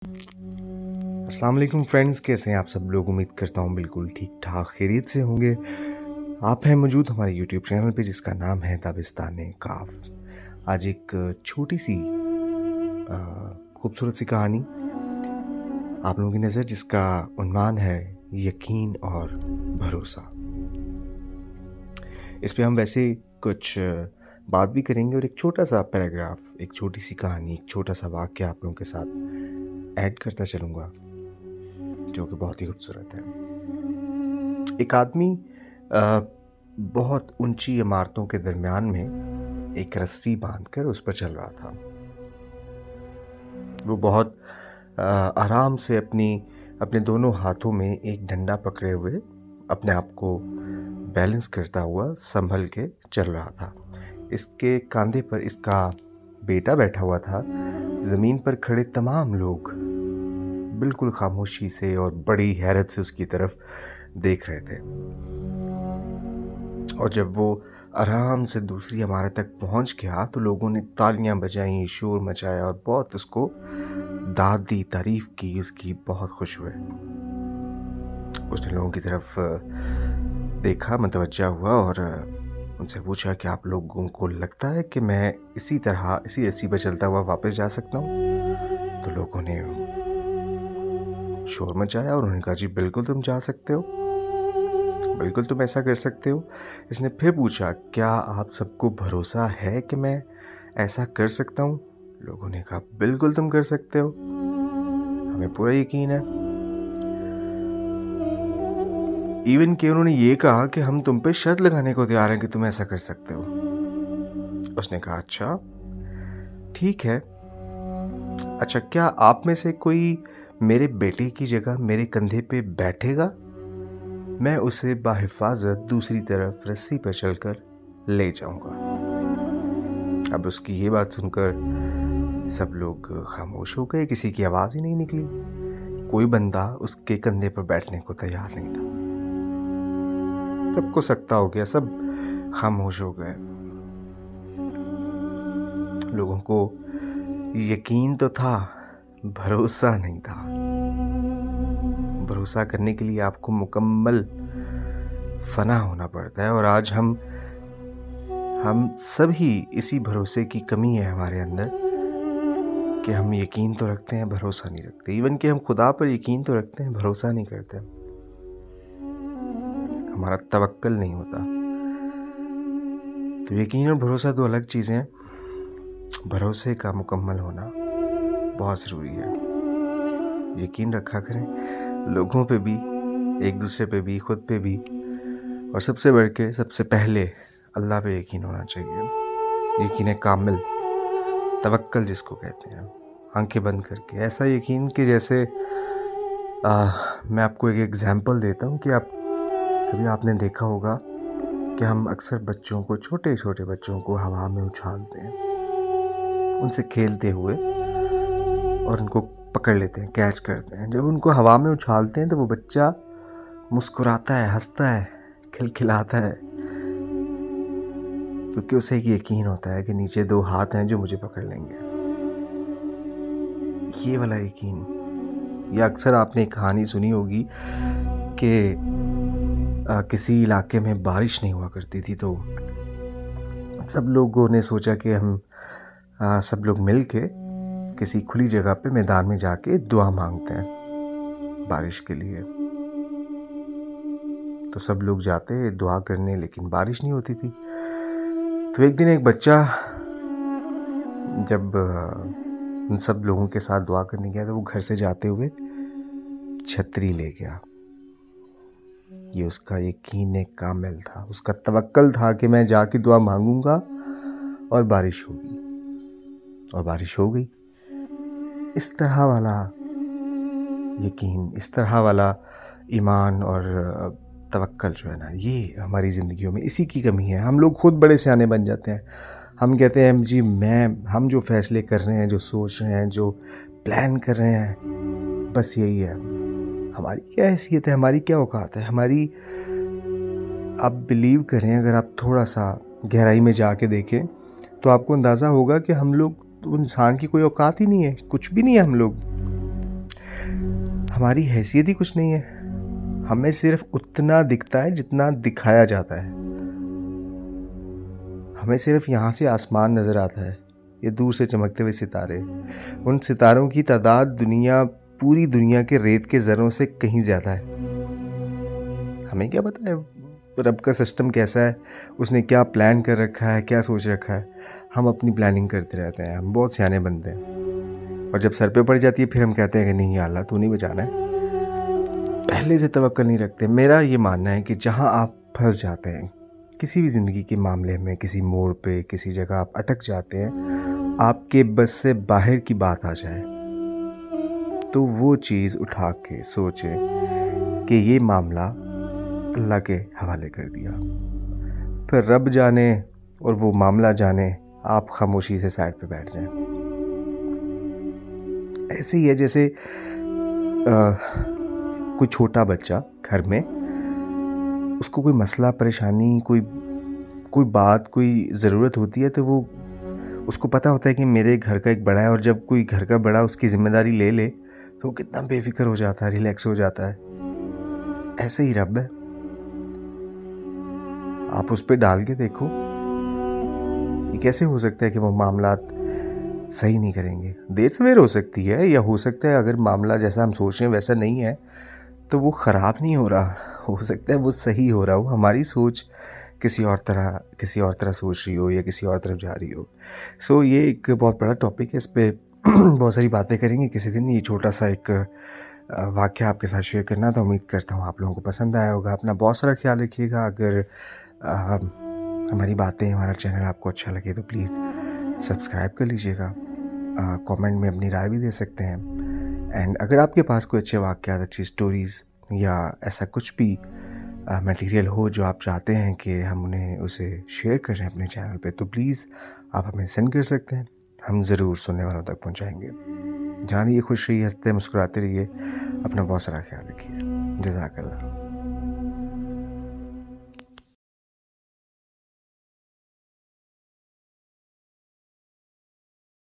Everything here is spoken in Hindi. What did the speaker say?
अस्सलाम वालेकुम फ्रेंड्स, कैसे हैं आप सब लोग। उम्मीद करता हूँ बिल्कुल ठीक ठाक खैरियत से होंगे। आप हैं मौजूद हमारे यूट्यूब चैनल पे जिसका नाम है दाबिस्तान काफ। आज एक छोटी सी खूबसूरत सी कहानी आप लोगों की नज़र, जिसका उन्वान है यकीन और भरोसा। इस पे हम वैसे कुछ बात भी करेंगे और एक छोटा सा पैराग्राफ, एक छोटी सी कहानी, एक छोटा सा वाक्य आप लोगों के साथ ऐड करता चलूँगा जो कि बहुत ही खूबसूरत है। एक आदमी बहुत ऊंची इमारतों के दरमियान में एक रस्सी बांधकर उस पर चल रहा था। वो बहुत आराम से अपने दोनों हाथों में एक डंडा पकड़े हुए अपने आप को बैलेंस करता हुआ संभल के चल रहा था। इसके कंधे पर इसका बेटा बैठा हुआ था। ज़मीन पर खड़े तमाम लोग बिल्कुल खामोशी से और बड़ी हैरत से उसकी तरफ देख रहे थे। और जब वो आराम से दूसरी इमारत तक पहुंच गया तो लोगों ने तालियां बजाई, शोर मचाया और बहुत उसको दाद दी, तारीफ की, उसकी बहुत खुश हुए। उसने लोगों की तरफ देखा, मतवज्जा हुआ और उनसे पूछा कि आप लोगों को लगता है कि मैं इसी रस्सी पर चलता हुआ वापस जा सकता हूँ? तो लोगों ने शोर मचाया और उन्होंने कहा जी बिल्कुल तुम जा सकते हो, बिल्कुल तुम ऐसा कर सकते हो। इसने फिर पूछा क्या आप सबको भरोसा है कि मैं ऐसा कर सकता हूँ? लोगों ने कहा बिल्कुल तुम कर सकते हो, हमें पूरा यकीन है। इवन कि उन्होंने ये कहा कि हम तुम पे शर्त लगाने को तैयार हैं कि तुम ऐसा कर सकते हो। उसने कहा अच्छा ठीक है, अच्छा क्या आप में से कोई मेरे बेटे की जगह मेरे कंधे पे बैठेगा? मैं उसे बाहिफाजत दूसरी तरफ रस्सी पर चलकर ले जाऊंगा। अब उसकी ये बात सुनकर सब लोग खामोश हो गए, किसी की आवाज़ ही नहीं निकली। कोई बंदा उसके कंधे पर बैठने को तैयार नहीं था। सबको सकता हो गया, सब खामोश हो गए। लोगों को यकीन तो था, भरोसा नहीं था। भरोसा करने के लिए आपको मुकम्मल फना होना पड़ता है। और आज हम सभी इसी भरोसे की कमी है हमारे अंदर कि हम यकीन तो रखते हैं, भरोसा नहीं रखते। इवन कि हम खुदा पर यकीन तो रखते हैं, भरोसा नहीं करते। हमारा तवक्कल नहीं होता। तो यकीन और भरोसा दो अलग चीज़ें हैं। भरोसे का मुकम्मल होना बहुत ज़रूरी है। यकीन रखा करें लोगों पे भी, एक दूसरे पे भी, खुद पे भी, और सबसे बढ़ के सबसे पहले अल्लाह पे यकीन होना चाहिए। यकीन कामिल, तवक्कल जिसको कहते हैं, आंखें बंद करके ऐसा यकीन कि जैसे मैं आपको एक एग्जांपल देता हूँ कि कभी आपने देखा होगा कि हम अक्सर बच्चों को, छोटे छोटे बच्चों को हवा में उछालते हैं, उनसे खेलते हुए, और उनको पकड़ लेते हैं, कैच करते हैं। जब उनको हवा में उछालते हैं तो वो बच्चा मुस्कुराता है, हंसता है, खिलखिलाता है, क्योंकि उसे एक यकीन होता है कि नीचे दो हाथ हैं जो मुझे पकड़ लेंगे। ये वाला यकीन। या अक्सर आपने एक कहानी सुनी होगी कि किसी इलाके में बारिश नहीं हुआ करती थी, तो सब लोगों ने सोचा कि हम सब लोग मिल के किसी खुली जगह पे मैदान में जाके दुआ मांगते हैं बारिश के लिए। तो सब लोग जाते दुआ करने, लेकिन बारिश नहीं होती थी। तो एक दिन एक बच्चा जब उन सब लोगों के साथ दुआ करने गया तो वो घर से जाते हुए छतरी ले गया। ये उसका यकीन कामिल था, उसका तवक्कल था कि मैं जाके दुआ मांगूंगा और बारिश होगी, और बारिश हो गई। इस तरह वाला यकीन, इस तरह वाला ईमान और तवक्कल जो है ना, ये हमारी ज़िंदगियों में इसी की कमी है। हम लोग खुद बड़े सियाने बन जाते हैं। हम कहते हैं जी हम जो फैसले कर रहे हैं, जो सोच रहे हैं, जो प्लान कर रहे हैं, बस यही है। हमारी क्या हैसियत है, हमारी क्या औकात है, हमारी। आप बिलीव करें, अगर आप थोड़ा सा गहराई में जाके देखें तो आपको अंदाज़ा होगा कि हम लोग, इंसान की कोई औकात ही नहीं है, कुछ भी नहीं है हम लोग। हमारी हैसियत ही कुछ नहीं है, हमें सिर्फ उतना दिखता है जितना दिखाया जाता है। हमें सिर्फ यहाँ से आसमान नज़र आता है, ये दूर से चमकते हुए सितारे, उन सितारों की तादाद पूरी दुनिया के रेत के ज़रों से कहीं ज़्यादा है। हमें क्या पता है रब का सिस्टम कैसा है, उसने क्या प्लान कर रखा है, क्या सोच रखा है। हम अपनी प्लानिंग करते रहते हैं, हम बहुत सियाने बनते हैं, और जब सर पे पड़ जाती है फिर हम कहते हैं कि नहीं या अल्लाह तू नहीं बचाना है। पहले से तवक्कुल नहीं रखते। मेरा ये मानना है कि जहाँ आप फंस जाते हैं किसी भी ज़िंदगी के मामले में, किसी मोड़ पे, किसी जगह आप अटक जाते हैं, आपके बस से बाहर की बात आ जाए, तो वो चीज़ उठा के सोचें कि ये मामला अल्लाह के हवाले कर दिया, फिर रब जाने और वो मामला जाने, आप खामोशी से साइड पे बैठ जाएं। ऐसे ही है जैसे कोई छोटा बच्चा घर में, उसको कोई मसला परेशानी, कोई बात, कोई ज़रूरत होती है, तो वो उसको पता होता है कि मेरे घर का एक बड़ा है, और जब कोई घर का बड़ा उसकी ज़िम्मेदारी ले ले तो वो कितना बेफिक्र हो जाता है, रिलैक्स हो जाता है। ऐसे ही रब है, आप उस पर डाल के देखो, ये कैसे हो सकता है कि वो मामलात सही नहीं करेंगे। देर सवेर हो सकती है, या हो सकता है अगर मामला जैसा हम सोच रहे हैं वैसा नहीं है तो वो ख़राब नहीं हो रहा, हो सकता है वो सही हो रहा हो, हमारी सोच किसी और तरह सोच रही हो या किसी और तरफ जा रही हो। सो ये एक बहुत बड़ा टॉपिक है, इस पर बहुत सारी बातें करेंगे किसी दिन। ये छोटा सा एक वाक़या आपके साथ शेयर करना था, उम्मीद करता हूँ आप लोगों को पसंद आया होगा। अपना बहुत सारा ख्याल रखिएगा। अगर हमारी बातें, हमारा चैनल आपको अच्छा लगे तो प्लीज़ सब्सक्राइब कर लीजिएगा। कमेंट में अपनी राय भी दे सकते हैं। एंड अगर आपके पास कोई अच्छे वाक़यात, अच्छी स्टोरीज़ या ऐसा कुछ भी मटेरियल हो जो आप चाहते हैं कि हम उन्हें उसे शेयर करें अपने चैनल पे, तो प्लीज़ आप हमें सेंड कर सकते हैं, हम ज़रूर सुनने वालों तक पहुंचाएंगे। जानिए, खुश रहिए, हंसते मुस्कुराते रहिए, अपना बहुत सारा ख्याल रखिए। जज़ाकल्लाह।